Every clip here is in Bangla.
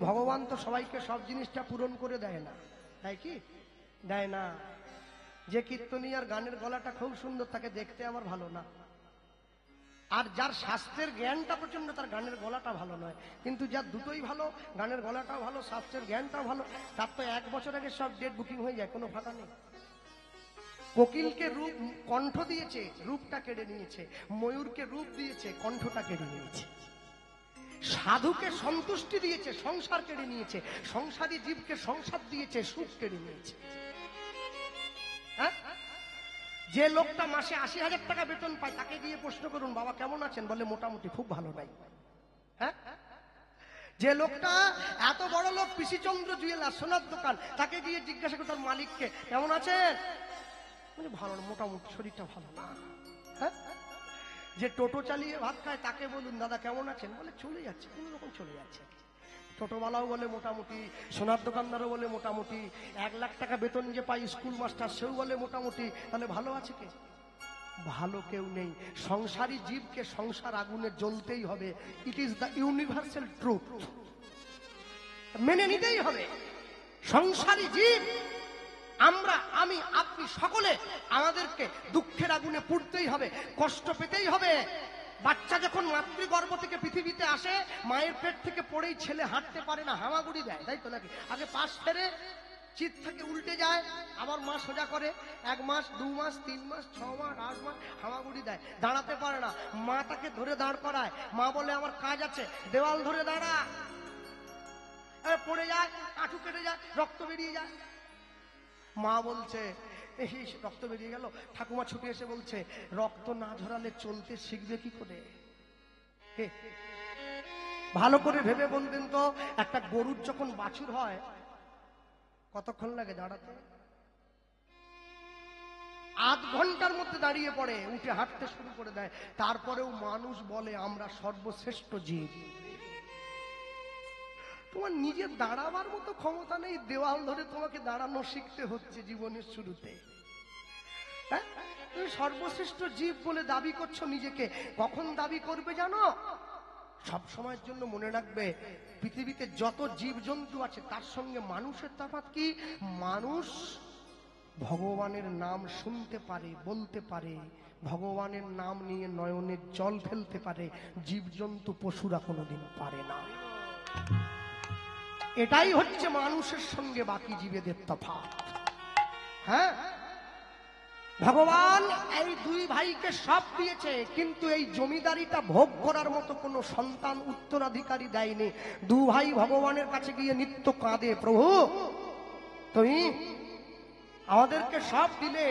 ভগবান তো সবাইকে সব জিনিসটা পূরণ করে দেয় না, তাই কি? দেয় না। যে কীর্তনিয়ার গানের গলাটা খুব সুন্দর তাকে দেখতে আমার ভালো না, আর যার শাস্ত্রের জ্ঞানটা প্রচন্ড তার গানের গলাটা ভালো নয়। কিন্তু যার দুটোই ভালো, গানের গলাটাও ভালো, শাস্ত্রের জ্ঞানটাও ভালো, তার তো 1 বছর আগে সব ডেট বুকিং হয়ে যায়, কোনো ফাঁকা নেই। কোকিলকে রূপ কণ্ঠ দিয়েছে, রূপটা কেড়ে নিয়েছে। ময়ূরকে রূপ দিয়েছে, কণ্ঠটা কেড়ে নিয়েছে। সাধুকে সন্তুষ্টি দিয়েছে, সংসার কেড়ে নিয়েছে। সংসারী জীবকে সংসার দিয়েছে, সুখ কেড়ে নিয়েছে। হ্যাঁ, যে লোকটা মাসে 80,000 টাকা বেতন পায় তাকে গিয়ে প্রশ্ন করুন, বাবা কেমন আছেন? বলে মোটামুটি, খুব ভালো নাই। হ্যাঁ, যে লোকটা এত বড় লোক, পিসিচন্দ্র জুয়েলার সোনার দোকান, তাকে গিয়ে জিজ্ঞাসা করুন তার মালিককে কেমন আছেন? বলে ভালো না, মোটামুটি, শরীরটা ভালো না। হ্যাঁ, যে টোটো চালিয়ে ভাত খায় তাকে বলুন দাদা কেমন আছেন? বলে চলে যাচ্ছে, কোন রকম চলে যাচ্ছে। টোটোওয়ালাও বলে মোটামুটি, সোনার দোকানদারও বলে মোটামুটি, 1 লাখ টাকা বেতন যে পাই স্কুল মাস্টার সেও বলে মোটামুটি। তাহলে ভালো আছে কে? ভালো কেউ নেই। সংসারী জীবকে সংসার আগুনে জ্বলতেই হবে। It is the universal truth, মেনে নিতেই হবে। সংসারী জীব আমরা, আমি, আপনি সকলে আমাদেরকে দুঃখের আগুনে পুড়তেই হবে, কষ্ট পেতেই হবে। বাচ্চা যখন মাতৃগর্ভ থেকে পৃথিবীতে আসে, মায়ের পেট থেকে পড়েই ছেলে হাঁটতে পারে না, হামাগুড়ি দেয়, তাই তো নাকি? আগে পাশ ফেরে, চিত থেকে উল্টে যায়, আবার মা সোজা করে। 1 মাস, 2 মাস, 3 মাস, 6 মাস, 8 মাস হামাগুড়ি দেয়, দাঁড়াতে পারে না। মা তাকে ধরে দাঁড় করায়, মা বলে আমার কাজ আছে, দেওয়াল ধরে দাঁড়া। পড়ে যায়, হাঁটু কেটে যায়, রক্ত বেরিয়ে যায়। মা বলছে, এই রক্ত বেরিয়ে গেল। ঠাকুমা ছুটে এসে বলছে, রক্ত না ঝরালে চলতে শিখবে কি করে? ভালো করে ভেবে বলবেন তো, একটা গরুর যখন বাছুর হয় কতক্ষণ লাগে দাঁড়াতে? 8 ঘন্টার মধ্যে দাঁড়িয়ে পড়ে, উঠে হাঁটতে শুরু করে দেয়। তারপরেও মানুষ বলে আমরা সর্বশ্রেষ্ঠ জীব। তোমার নিজের দাঁড়াবার মতো ক্ষমতা নেই, দেওয়াল ধরে তোমাকে দাঁড়ানো শিখতে হচ্ছে জীবনের শুরুতে। হ্যাঁ, তুমি সর্বশ্রেষ্ঠ জীব বলে দাবি করছো নিজেকে। কখন দাবি করবে জানো? সব সময়ের জন্য মনে রাখবে, পৃথিবীতে যত জীবজন্তু আছে তার সঙ্গে মানুষের তফাৎ কি? মানুষ ভগবানের নাম শুনতে পারে, বলতে পারে, ভগবানের নাম নিয়ে নয়নের জল ফেলতে পারে, জীবজন্তু পশুরা কোনোদিন পারে না। এটাই হচ্ছে মানুষের সঙ্গে বাকি জীবেদের তফাৎ। হ্যাঁ, ভগবান এই 2 ভাইকে সব দিয়েছে, কিন্তু এই জমিদারিটা ভোগ করার মতো কোনো সন্তান উত্তরাধিকারী দেয়নি। 2 ভাই ভগবানের কাছে গিয়ে নিত্য কাঁদে, প্রভু তুমি আমাদেরকে সব দিলে,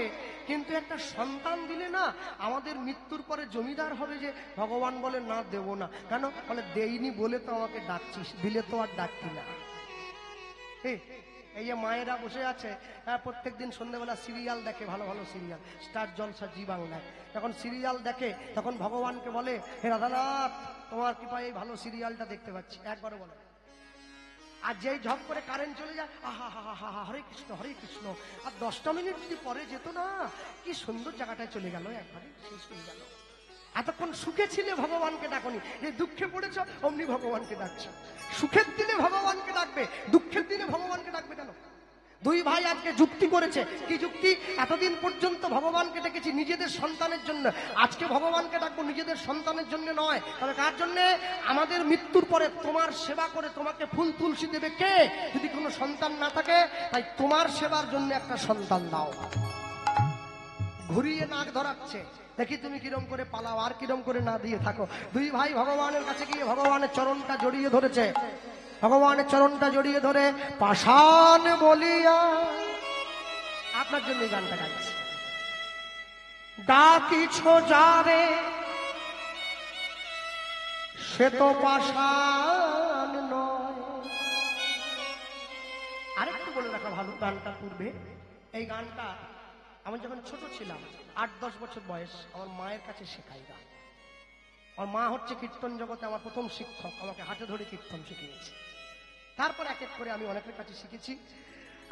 কিন্তু একটা সন্তান দিলে না, আমাদের মৃত্যুর পরে জমিদার হবে যে। ভগবান বলে না, দেব না। কেন? বলে দেইনি বলে তো আমাকে ডাকছিস, দিলে তো আর ডাকতি না। এই যে মায়েরা বসে আছে, হ্যাঁ, প্রত্যেকদিন সন্ধ্যেবেলা সিরিয়াল দেখে, ভালো ভালো সিরিয়াল, স্টার জলসা, জি বাংলায়। যখন সিরিয়াল দেখে তখন ভগবানকে বলে, হে রাধানাথ, তোমার কৃপায় এই ভালো সিরিয়ালটা দেখতে পাচ্ছি, একবারও বলে। আর যেই ঝপ করে কারেন্ট চলে যায়, আহা হা হা হা, হরে কৃষ্ণ হরে কৃষ্ণ। আর 10টা মিনিট যদি পরে যেত না, কি সুন্দর জায়গাটায় চলে গেল, একবারে শেষ হয়ে গেল। এতক্ষণ সুখে ছিলে ভগবানকে ডাকনি, যে দুঃখে পড়েছ অমনি ভগবানকে ডাকছো। সুখের দিনে ভগবানকে ডাকবে, দুঃখের দিনে ভগবানকে ডাকবে কেন? 2 ভাই আজকে যুক্তি করেছে। কি যুক্তি? এতদিন পর্যন্ত ভগবানকে ডেকেছি নিজেদের সন্তানের জন্য, আজকে ভগবানকে ডাকবো নিজেদের সন্তানের জন্য নয়, তবে কার জন্য? আমাদের মৃত্যুর পরে তোমার সেবা করে তোমাকে ফুল তুলসী দেবে কে, যদি কোনো সন্তান না থাকে? তাই তোমার সেবার জন্য একটা সন্তান দাও। ঘুরিয়ে নাক ধরাচ্ছে, দেখি তুমি কিরম করে পালাও, আর কিরম করে না দিয়ে থাকো। 2 ভাই ভগবানের কাছে গিয়ে ভগবানের চরণটা জড়িয়ে ধরেছে। ভগবানের চরণটা জড়িয়ে ধরে পাষাণ বলিয়া, আপনার জন্য এই গানটা গাইছি। ডাকিছ যারে সে তো পাষাণ নয়। আরেকটু বলে রাখা ভালো, গানটা পূর্বে এই গানটা আমি যখন ছোট ছিলাম, 8-10 বছর বয়স, আমার মায়ের কাছে শেখাই গান। আমার মা হচ্ছে কীর্তন জগতে আমার প্রথম শিক্ষক, আমাকে হাতে ধরে কীর্তন শিখিয়েছে। তারপর এক এক করে আমি অনেকের কাছে শিখেছি,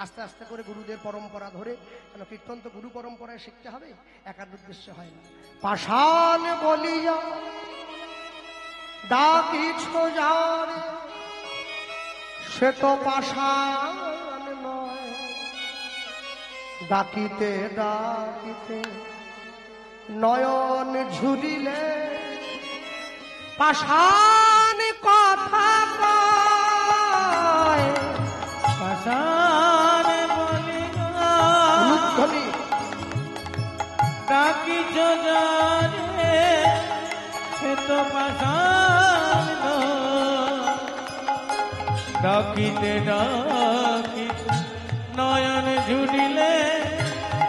আস্তে আস্তে করে গুরুদের পরম্পরা ধরে। কেন কীর্তন তো গুরু পরম্পরায় শিখতে হবে, একার উদ্দেশ্য হয় না। পাষাণ বলিয়া ডাকিছ যারে সে তো পাষাণ নয়, ডাকিতে ডাকিতে নয়ন ঝুরিলে পাষাণ কথা কয়। পাষাণ বলিল উলুধ্বনি ডাকিছ যারে সে তো পাষাণ নয়, ডাকিতে ডাকিতে নয়ন ঝুরিলে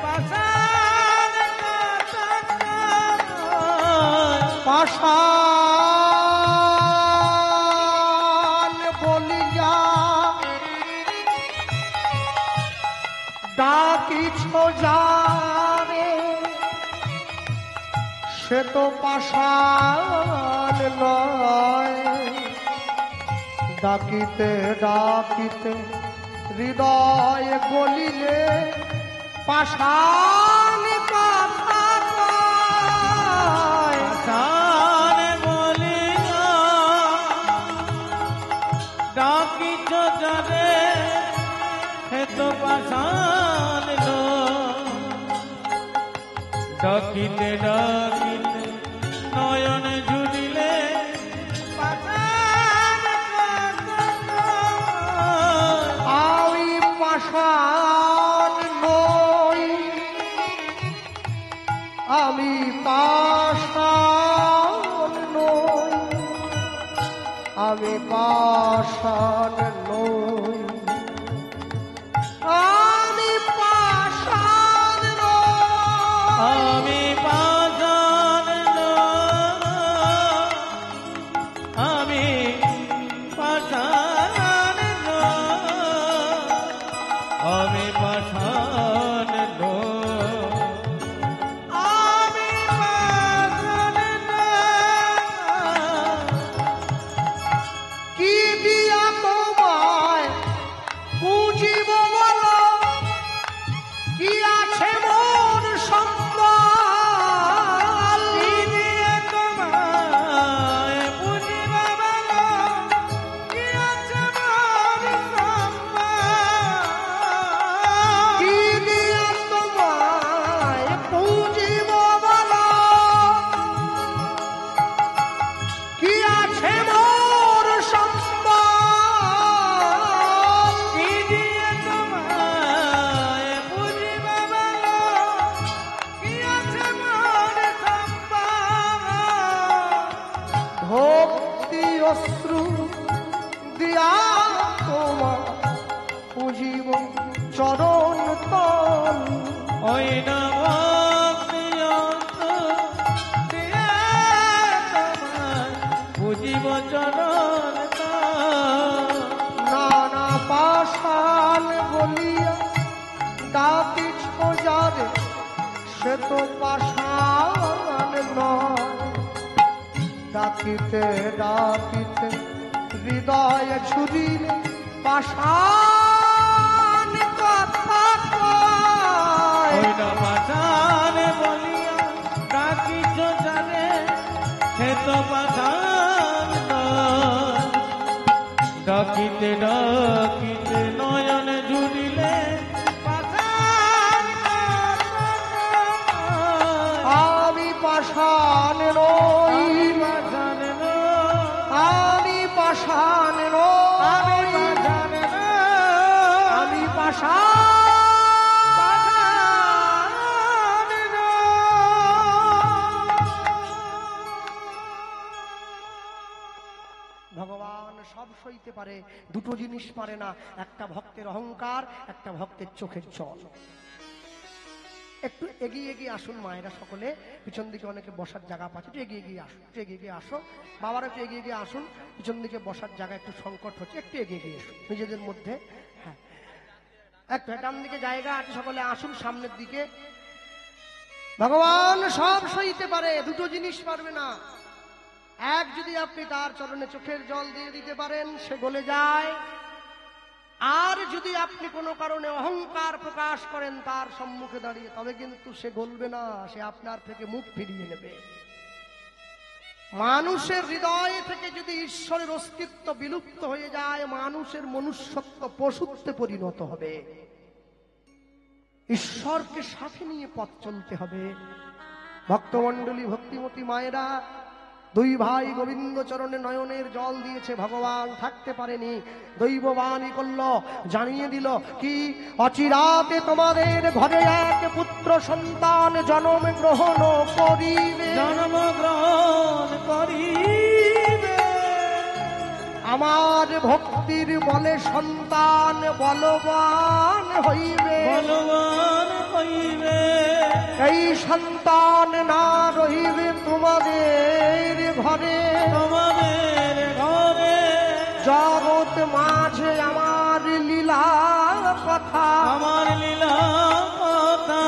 পাষাণ কথা কয়। পাষাণ বলিয়া ডাকিছ যারে সে তো পাষাণ নয়, ডাকিতে ডাকিতে হৃদয় গলিলে পাষাণ কথা কয়। পাষাণ বলিল ডাকিছ যারে সে তো পাষাণ নয়, ডাকিতে ডাকিতে নয়ন ঝুলিলে পাষাণ কথা কয়। আমি পাষাণ নই, আমি পাষাণ নই, আমি পাষাণ নই, আমি পাষাণ নই, আমি পাষাণ নই, আমি পাষাণ নই, আমি পাষাণ নই, আমি পাষাণ নই। কি দিয়া তোমায় বুঝিব বলো, কি আছে মোর সম্বল, কি দিয়ে তোমায় বুঝিব বলো, কি আছে মোর সম্বল। কি দিয়া তোমায় বুঝিব বলো, কি আছে মোর সম্বল, কি দিয়ে তোমায় বুঝিব বলো, কি আছে মোর সম্বল। ভক্তি অশ্রু দিয়া তোমা বুঝিব চরণ তল, ওই না ভক্তি অন্তর দিয়া তোমায় বুঝিব চরণ তল। নানা পাষাণ বলিয়া ডাকিছ যারে সে তো পাষাণ নয়, ডাকিতে ডাকিতে হৃদয় ঝুরিলে পাষাণ কথা কয়। ওই না পাষাণ বলিয়া ডাকিছ জানে সে তো পাষাণ নয়, ডাকিতে ডাকিতে নয়ন ঝুরিলে পাষাণ কথা কয়। আমি পাষাণ নই, পাষাণ নয়, আমি পাষাণ নই, আমি পাষাণ নয়, আমি পাষাণ ভগবান সব সইতে পারে, দুটো জিনিস পারে না, একটা ভক্তের অহংকার, একটা ভক্তের চোখের জল। একটু এগিয়ে এগিয়ে আসুন মায়েরা সকলে, পিছন দিকে অনেকে বসার জায়গা পাচ্ছে, একটু এগিয়ে এগিয়ে আসুন, একটু এগিয়ে এগিয়ে আসো। বাবারা একটু এগিয়ে এগিয়ে আসুন, পিছন দিকে বসার জায়গা একটু সংকট হচ্ছে, একটু এগিয়ে এগিয়ে আসুন নিজেদের মধ্যে। হ্যাঁ, একটু ডান দিকে জায়গা আছে, সকলে আসুন সামনের দিকে। ভগবান সব সইতে পারে, দুটো জিনিস পারবে না। এক, যদি আপনি তার চরণে চোখের জল দিয়ে দিতে পারেন সে গলে যায়, আর যদি আপনি কোনো কারণে অহংকার প্রকাশ করেন তার সম্মুখে দাঁড়িয়ে, তবে কিন্তু সে গলবে না, সে আপনার থেকে মুখ ফিরিয়ে নেবে। মানুষের হৃদয় থেকে যদি ঈশ্বরের অস্তিত্ব বিলুপ্ত হয়ে যায়, মানুষের মনুষ্যত্ব পশুত্বে পরিণত হবে। ঈশ্বরকে সাথে নিয়ে পথ চলতে হবে। ভক্তমণ্ডলী, ভক্তিমতী মায়েরা, দুই ভাই গোবিন্দ চরণে নয়নের জল দিয়েছে, ভগবান থাকতে পারেনি, দৈববাণী করল, জানিয়ে দিল কি, অচিরাতে তোমাদের ঘরে এক পুত্র সন্তান জন্ম গ্রহণ করিবে, জন্মগ্রহণ করিবে। আমার ভক্তির বলে সন্তান বলবান হইবে, বলবান হইবে। এই সন্তান না রহিবে তোমাদের ঘরে, তোমাদের ঘরে জগৎ মাঝে আমার লীলা কথা, আমার লীলা কথা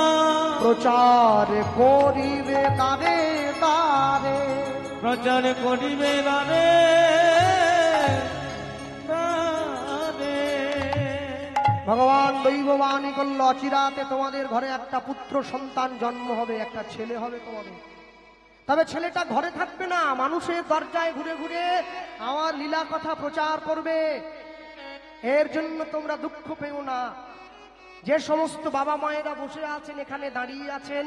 প্রচার করিবে তারে তারে, প্রচার করিবে দানে দানে। ভগবান দৈববাণী করল, অচিরাতে তোমাদের ঘরে একটা পুত্র সন্তান জন্ম হবে, একটা ছেলে হবে তোমাদের। তবে ছেলেটা ঘরে থাকবে না, মানুষের দরজায় ঘুরে ঘুরে আমার লীলা কথা প্রচার করবে। এর জন্য তোমরা দুঃখ পেও না। যে সমস্ত বাবা মায়েরা বসে আছেন, এখানে দাঁড়িয়ে আছেন,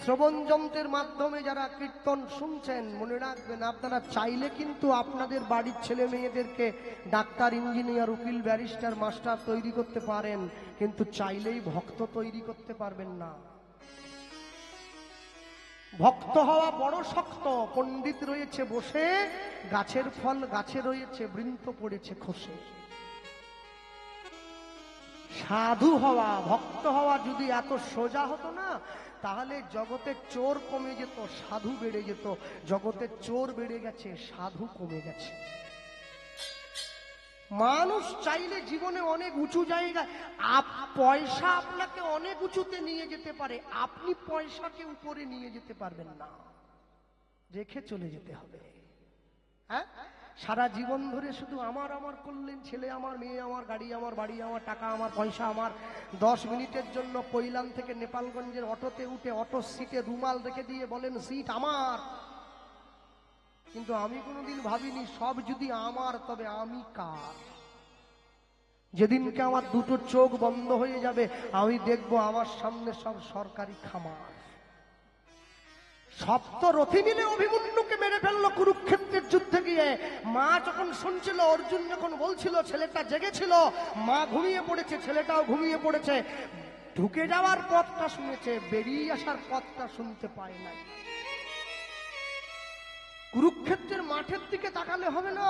শ্রবণ যন্ত্রের মাধ্যমে যারা কীর্তন শুনছেন, মনে রাখবেন আপনারা চাইলে কিন্তু আপনাদের বাড়ির ছেলে মেয়েদেরকে ডাক্তার, ইঞ্জিনিয়ার, উকিল, ব্যারিস্টার, মাস্টার তৈরি করতে পারেন, কিন্তু চাইলেই ভক্ত তৈরি করতে পারবেন না। ভক্ত হওয়া বড় শক্ত। পণ্ডিত রয়েছে বসে, গাছের ফল গাছে রয়েছে, বৃন্ত পড়েছে খসে। সাধু হওয়া, ভক্ত হওয়া যদি এত সোজা হতো না, তাহলে জগতে চোর কমে যেত, সাধু বেড়ে যেত। জগতে চোর বেড়ে গেছে, সাধু কমে গেছে। মানুষ চাইলে জীবনে অনেক উঁচু জায়গায়, পয়সা আপনাকে অনেক উঁচুতে নিয়ে যেতে পারে, আপনি পয়সাকে উপরে নিয়ে যেতে পারবেন না, রেখে চলে যেতে হবে। হ্যাঁ, সারা জীবন ধরে শুধু আমার আমার করলেন, ছেলে আমার, মেয়ে আমার, গাড়ি আমার, বাড়ি আমার, টাকা আমার, পয়সা আমার। 10 মিনিটের জন্য কৈলাম থেকে নেপালগঞ্জের অটোতে উঠে অটোর সিটে রুমাল রেখে দিয়ে বলেন সিট আমার। কিন্তু আমি কোনোদিন ভাবিনি সব যদি আমার, তবে আমি কার? যেদিনকে আমার দুটো চোখ বন্ধ হয়ে যাবে, আমি দেখবো আমার সামনে সব সরকারি খামার। সপ্তরথী মিলে অভিমন্যুকে মেরে ফেললো কুরুক্ষেত্রের যুদ্ধে গিয়ে। মা যখন শুনছিল, অর্জুন যখন বলছিল, ছেলেটা জেগেছিল, মা ঘুমিয়ে পড়েছে, ছেলেটাও ঘুমিয়ে পড়েছে। ঢুকে যাওয়ার পথটা শুনেছে, বেরিয়ে আসার পথটা শুনতে পায় নাই। কুরুক্ষেত্রের মাঠের দিকে তাকালে হবে না,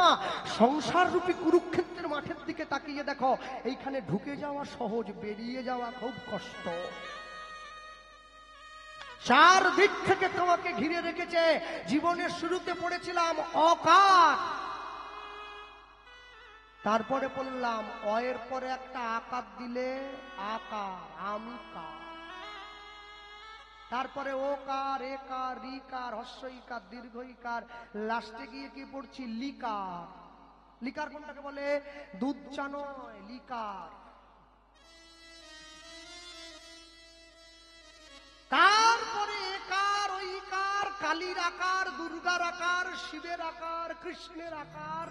সংসার রূপী কুরুক্ষেত্রের মাঠের দিকে তাকিয়ে দেখো। এইখানে ঢুকে যাওয়া সহজ, বেরিয়ে যাওয়া খুব কষ্ট। চার দিক থেকে তোমাকে ঘিরে রেখেছে। জীবনের শুরুতে পড়েছিলাম অকার, তারপরে পড়লাম অয়ের পরে একটা আকার দিলে আকার, আমি কার। তারপরে ওকার, একার, রিকার, হস্যইকার, দীর্ঘইকার, লাস্টে গিয়ে কি পড়ছি লিকার। লিকার কোনটাকে বলে? দুধ চা নয়, লিকার। তারপরে একার, ঐকার, কালীর আকার, দুর্গার আকার, শিবের আকার, কৃষ্ণের আকার।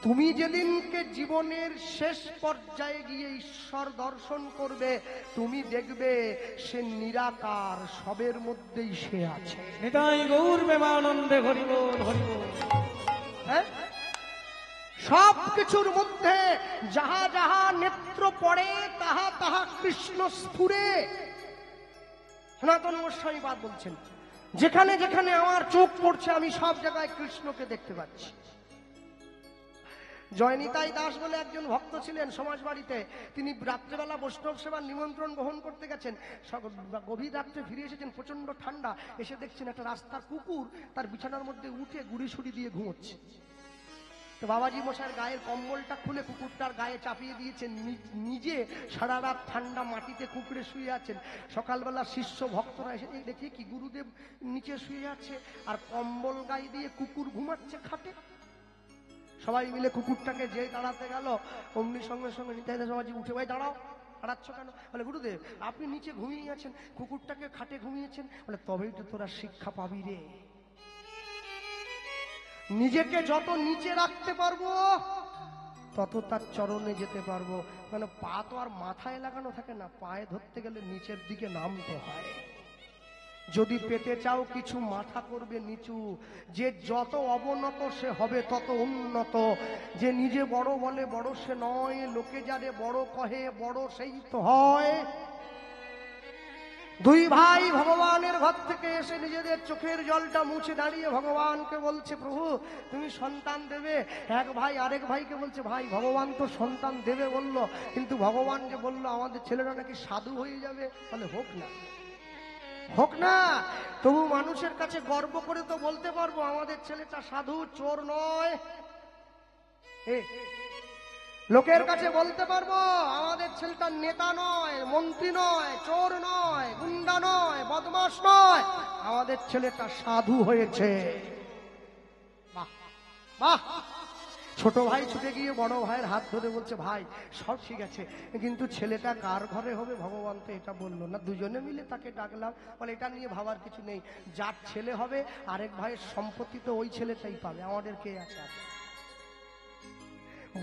তুমি যেদিনকে জীবনের শেষ পর্যায়ে গিয়ে ঈশ্বর দর্শন করবে, তুমি দেখবে সে নিরাকার, সবের মধ্যেই সে আছে। নিতাই গৌর প্রেমানন্দে হরি বল, হরি বল। হ্যাঁ, সব কিছুর মধ্যে যাহা যাহা নেত্র পড়ে, তাহা তাহা কৃষ্ণ স্ফুরে। সনাতন গোস্বামী পাদ বলছেন, যেখানে যেখানে আমার চোখ পড়ছে, আমি সব জায়গায় কৃষ্ণকে দেখতে পাচ্ছি। জয়নিতাই দাস বলে একজন ভক্ত ছিলেন সমাজ বাড়িতে। তিনি রাত্রেবেলা বৈষ্ণব সেবার নিমন্ত্রণ গ্রহণ করতে গেছেন। গভীর রাত্রে ফিরে এসেছেন, প্রচন্ড ঠান্ডা। এসে দেখছেন একটা রাস্তার কুকুর তার বিছানার মধ্যে উঠে গুড়ি সুড়ি দিয়ে ঘুমোচ্ছে। তো বাবাজি মশাইয়ের গায়ের কম্বলটা খুলে কুকুরটার গায়ে চাপিয়ে দিয়েছেন, নিজে সারা রাত ঠান্ডা মাটিতে কুকুরে শুয়ে আছেন। সকালবেলা শিষ্য ভক্তরা এসে দেখি কি গুরুদেব নিচে শুয়ে আছে আর কম্বল গায়ে দিয়ে কুকুর ঘুমাচ্ছে খাটে। সবাই মিলে কুকুরটাকে যে দাঁড়াতে গেল, অমনি সঙ্গে সঙ্গে নিতাই দাস বাবাজি উঠে, ভাই দাঁড়াও, দাঁড়াচ্ছ কেন? বলে গুরুদেব আপনি নিচে ঘুমিয়ে আছেন, কুকুরটাকে খাটে ঘুমিয়েছেন। বলে তবেই তো তোরা শিক্ষা পাবি রে। নিজেকে যত নিচে রাখতে পারবো তত তার চরণে যেতে পারবো। মানে পা তো আর মাথায় লাগানো থাকে না, পায়ে ধরতে গেলে নিচের দিকে নামতে হয়। যদি পেতে চাও কিছু, মাথা করবে নিচু। যে যত অবনত সে হবে তত উন্নত। যে নিজে বড় বলে বড় সে নয়, লোকে যারে বড় কহে বড় সেই তো হয়। দুই ভাই ভগবানের ঘর থেকে এসে নিজেদের চোখের জলটা মুছে দাঁড়িয়ে ভগবানকে বলছে, প্রভু তুমি সন্তান দেবে। এক ভাই আরেক ভাইকে বলছে, ভাই ভগবান তো সন্তান দেবে বললো, কিন্তু ভগবান যে বললো আমাদের ছেলেরা নাকি সাধু হয়ে যাবে, তাহলে হোক না, হোক না। তবু মানুষের কাছে গর্ব করে তো বলতে পারবো আমাদের ছেলেটা সাধু, চোর নয়। লোকের কাছে বলতে পারবো আমাদের ছেলেটা নেতা নয়, মন্ত্রী নয়, চোর নয়, গুন্ডা নয়, বদমাশ নয়, আমাদের ছেলেটা সাধু হয়েছে। বাহ বাহ। ছোট ভাই ছুটে গিয়ে বড় ভাইয়ের হাত ধরে বলছে, ভাই সব ঠিক আছে, কিন্তু ছেলেটা কার ঘরে হবে ভগবান তো এটা বললো না। দুজনে মিলে তাকে ডাকলাম, বলে এটা নিয়ে ভাবার কিছু নেই, যার ছেলে হবে আরেক ভাইয়ের সম্পত্তি তো ওই ছেলেটাই পাবে, আমাদের কে আছে।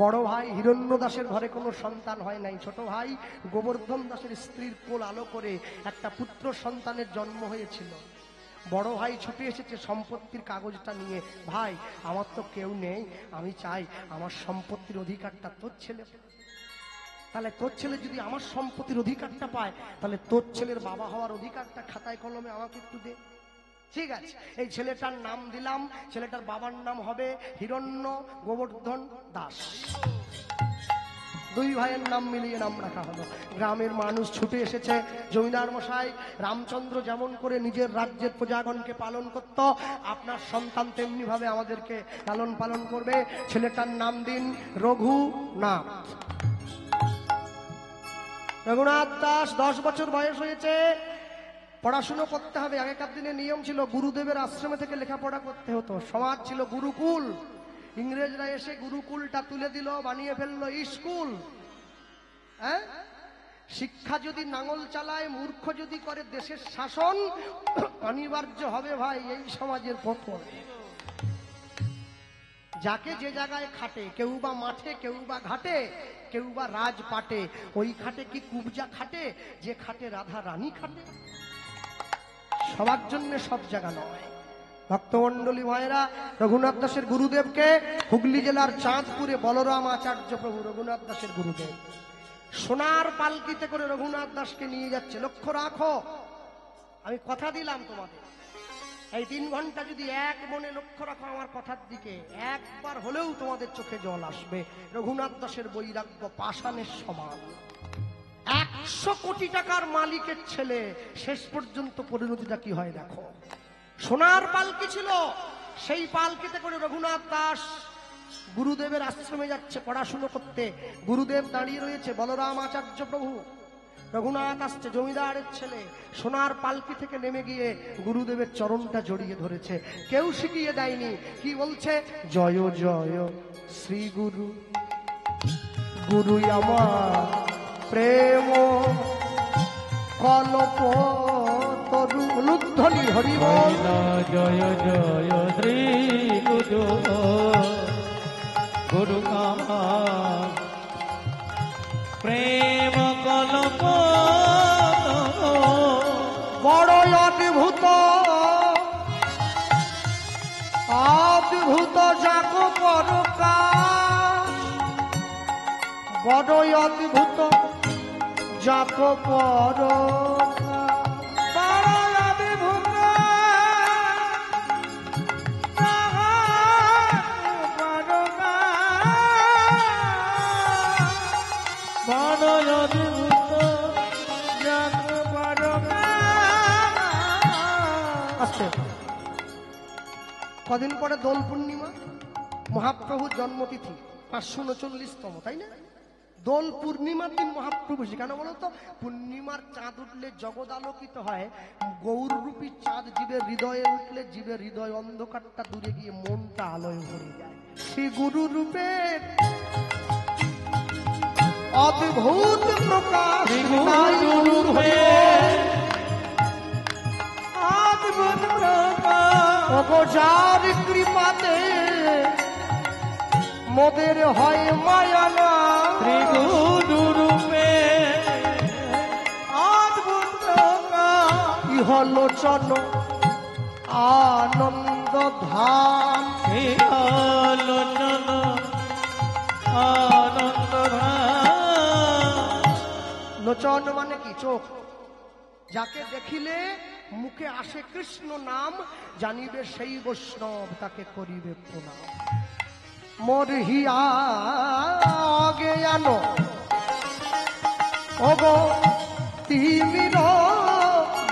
বড় ভাই হিরণ্য দাসের ঘরে কোনো সন্তান হয় নাই, ছোট ভাই গোবর্ধন দাসের স্ত্রীর কোল আলো করে একটা পুত্র সন্তানের জন্ম হয়েছিল। বড় ভাই ছুটে এসেছে সম্পত্তির কাগজটা নিয়ে, ভাই আমার তো কেউ নেই, আমি চাই আমার সম্পত্তির অধিকারটা তোর ছেলে। তাহলে তোর ছেলে যদি আমার সম্পত্তির অধিকারটা পায়, তাহলে তোর ছেলের বাবা হওয়ার অধিকারটা খাতায় কলমে আমাকে একটু দে। ঠিক আছে, এই ছেলেটার নাম দিলাম, ছেলেটার বাবার নাম হবে হিরণ্য গোবর্ধন দাস। দুই ভাইয়ের নাম মিলিয়ে নাম রাখা হলো। গ্রামের মানুষ ছুটে এসেছে, জমিদার মশাই রামচন্দ্র যেমন করে নিজের রাজ্যের প্রজাগণকে পালন করত, আপনার সন্তান তেমনি ভাবে আমাদেরকে লালন পালন করবে। ছেলেটার নাম দিন রঘুনাথ। রঘুনাথ দাস 10 বছর বয়স হয়েছে, পড়াশুনো করতে হবে। আগেকার দিনে নিয়ম ছিল গুরুদেবের আশ্রমে থেকে লেখাপড়া করতে হতো, সমাজ ছিল গুরুকুল। ইংরেজরা এসে গুরুকুলটা তুলে দিল, বানিয়ে ফেললো স্কুল। হ্যাঁ, শিক্ষা যদি নাঙল চালায়, মূর্খ যদি করে দেশের শাসন, অনিবার্য হবে ভাই এই সমাজের পতন। যাকে যে জায়গায় খাটে, কেউ বা মাঠে, কেউ বা ঘাটে, কেউ বা রাজপাটে, ওই খাটে কি কুবজা খাটে, যে খাটে রাধা রানী খাটে। সবার জন্য সব জায়গা নয়। ভক্তমন্ডলী মায়েরা, রঘুনাথ দাসের গুরুদেবকে হুগলি জেলার চাঁদপুরে বলরাম আচার্য প্রভু রঘুনাথ দাসের গুরুদেব সোনার পালকিতে করে রঘুনাথ দাসকে নিয়ে যাচ্ছে। লক্ষ্য রাখো, আমি কথা দিলাম তোমাদের, এই 3 ঘন্টা যদি এক মনে লক্ষ্য রাখো আমার কথার দিকে, একবার হলেও তোমাদের চোখে জল আসবে। রঘুনাথ দাসের বৈরাগ্য পাষাণের সমান। 100 কোটি টাকার মালিকের ছেলে, শেষ পর্যন্ত পরিণতিটা কি হয় দেখো। সোনার পালকি ছিল, সেই পালকিতে করে রঘুনাথ দাস গুরুদেবের আশ্রমে যাচ্ছে পড়াশুনো করতে। গুরুদেব দাঁড়িয়ে রয়েছে, বলরাম আচার্য প্রভু। রঘুনাথ আসছে, জমিদারের ছেলে, সোনার পালকি থেকে নেমে গিয়ে গুরুদেবের চরণটা জড়িয়ে ধরেছে। কেউ শিখিয়ে দেয়নি, কি বলছে, জয় জয় শ্রী গুরু, গুরু আমার প্রেম কল্প তরু। লুদ্ধলি হরি বল, জয় জয় শ্রী গুরু, গুরু আমার প্রেম কলপ। বড় অদ্ভুত অদ্ভুত যাক পরকাশ, বড় অদ্ভুত যাক পরকাশ, বড় অদ্ভুত কদিন পরে দোল পূর্ণিমা, মহাপ্রভুর জন্মতিথি 539তম, তাই না? দোল পূর্ণিমার দিন মহাপ্রভু, কেন বলতো, পূর্ণিমার চাঁদ উঠলে জগৎ আলোকিত হয়। গৌররূপী চাঁদ জীবের হৃদয়ে উঠলে জীবের হৃদয় অন্ধকারটা দূরে গিয়ে মনটা আলোয় ভরে যায়। শ্রী গুরু রূপের অদ্ভুত প্রকাশ, অদ্ভুত প্রকাশ, যার কৃপাতে মোদের হয় মায়া না শ্রী গুরু রূপে অদ্ভুত ইহলোচন আনন্দ ধাম। লোচন আনন্দ লোচন মানে কি? চোখ। যাকে দেখিলে মুখে আসে কৃষ্ণ নাম, জানিবে সেই বৈষ্ণব, তাকে করিবে প্রণাম। মোর হিয়া জ্ঞান ওগো তিমির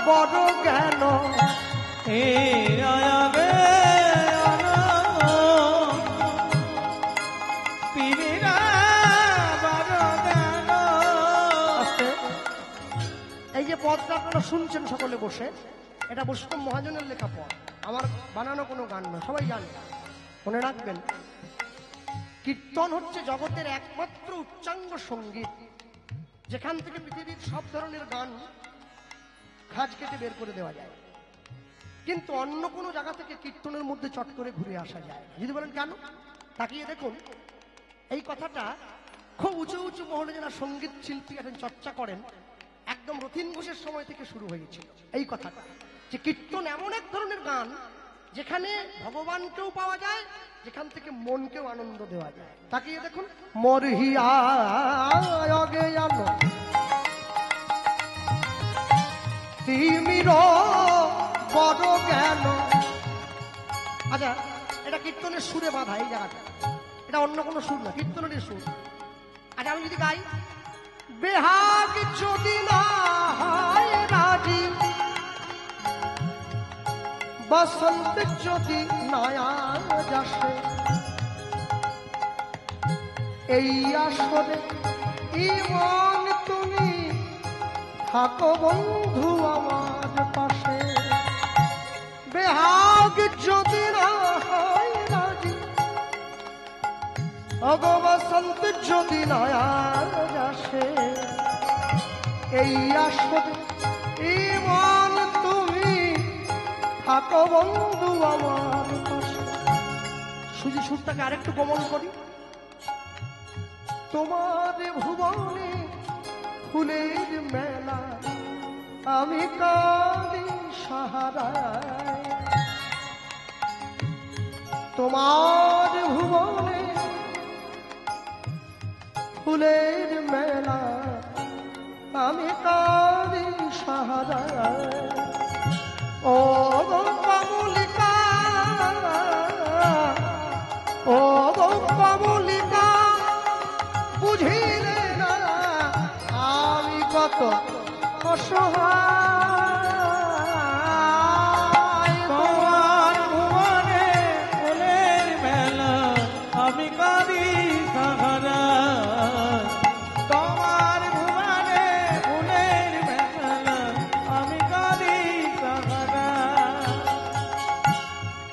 বড় জ্ঞান, হে আয়াবে পীরেরা বড় জ্ঞান। আস্তে। এই যে পদটা আপনারা শুনছেন সকলে বসে, এটা বৈষ্ণব মহাজনের লেখা পদ, আমার বানানো কোনো গান নয়, সবাই জানে। মনে রাখবেন, কীর্তন হচ্ছে জগতের একমাত্র উচ্চাঙ্গ সঙ্গীত, যেখান থেকে পৃথিবীর সব ধরনের গান খাজ কেটে বের করে দেওয়া যায়। কিন্তু অন্য কোনো জায়গা থেকে কীর্তনের মধ্যে চট করে ঘুরে আসা যায়। যদি বলেন কেন, তাকিয়ে দেখুন। এই কথাটা খুব উঁচু উঁচু মহলে যারা সঙ্গীত শিল্পী আছেন, চর্চা করেন, একদম রথীন ঘোষের সময় থেকে শুরু হয়েছিল এই কথাটা, যে কীর্তন এমন এক ধরনের গান যেখানে ভগবানকেও পাওয়া যায়, যেখান থেকে মনকেও আনন্দ দেওয়া যায়। তাকিয়ে দেখুন, মরহিয়া তিমির বড় জ্ঞান। আচ্ছা, এটা কীর্তনের সুরে বাঁধা এই জায়গাটা, এটা অন্য কোনো সুর না, কীর্তনের সুর। আচ্ছা, আমি যদি গাই, বেহাগ যদি না হয় রাজি, বসন্ত যদি নয়া যাসে, এই আসরে ইমন তুমি থাকো বন্ধু আমার পাশে। বেহাগ যদি না হয় রাজি, অগো বসন্ত যদি নয়া যাসে, এই আসরে ইমন তুমি থাকো বন্ধু আমার পাশে। সুজি সুরটাকে আরেকটু কোমল করি। তোমার ভুবনে ফুলের মেলা, আমি কাঁদি সাহারায়। তোমার ভুবনে ফুলের মেলা, আমি কাঁদি সাহারায়। ও কমলিকা, ও কমলিকা, বুঝিলে না আমি কত অসহায়। তোমার ভুবনে ফুলের মেলা, আমি কাঁদি সাহারা। তোমার ভুবনে ফুলের মেলা, আমি কাঁদি সাহারা।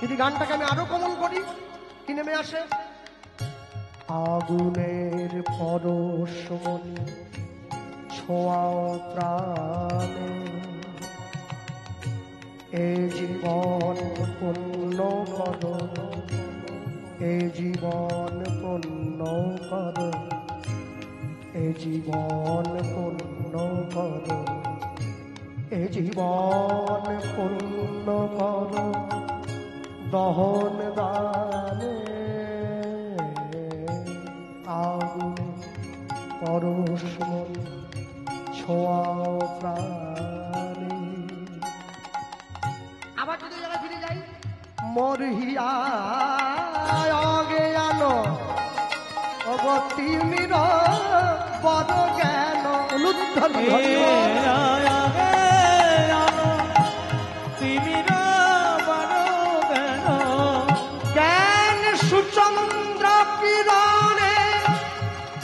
যদি গানটাকে আমি আরো কোমল করি, কি নেমে আসে? আগুনের পরশমণি ছোঁয়াও প্রাণে, এ জীবন পূর্ণ কর, এ জীবন পূর্ণ কর, এ জীবন পূর্ণ কর, এ জীবন পূর্ণ কর দহন দানে। আগুনে পরশমণি ছোঁয়াও প্রাণে। আবার যদি জায়গায় ফিরে যাই, মরহিয়া জ্ঞান ওগো তিমির বড় জ্ঞান। লুদ্ধন জ্ঞান সুচন্দ্র কিরণে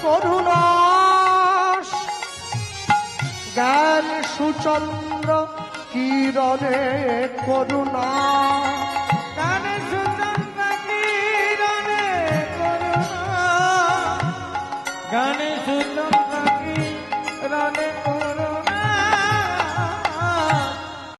করুণাস, জ্ঞান সুচন্দ্র কিরণে করুণা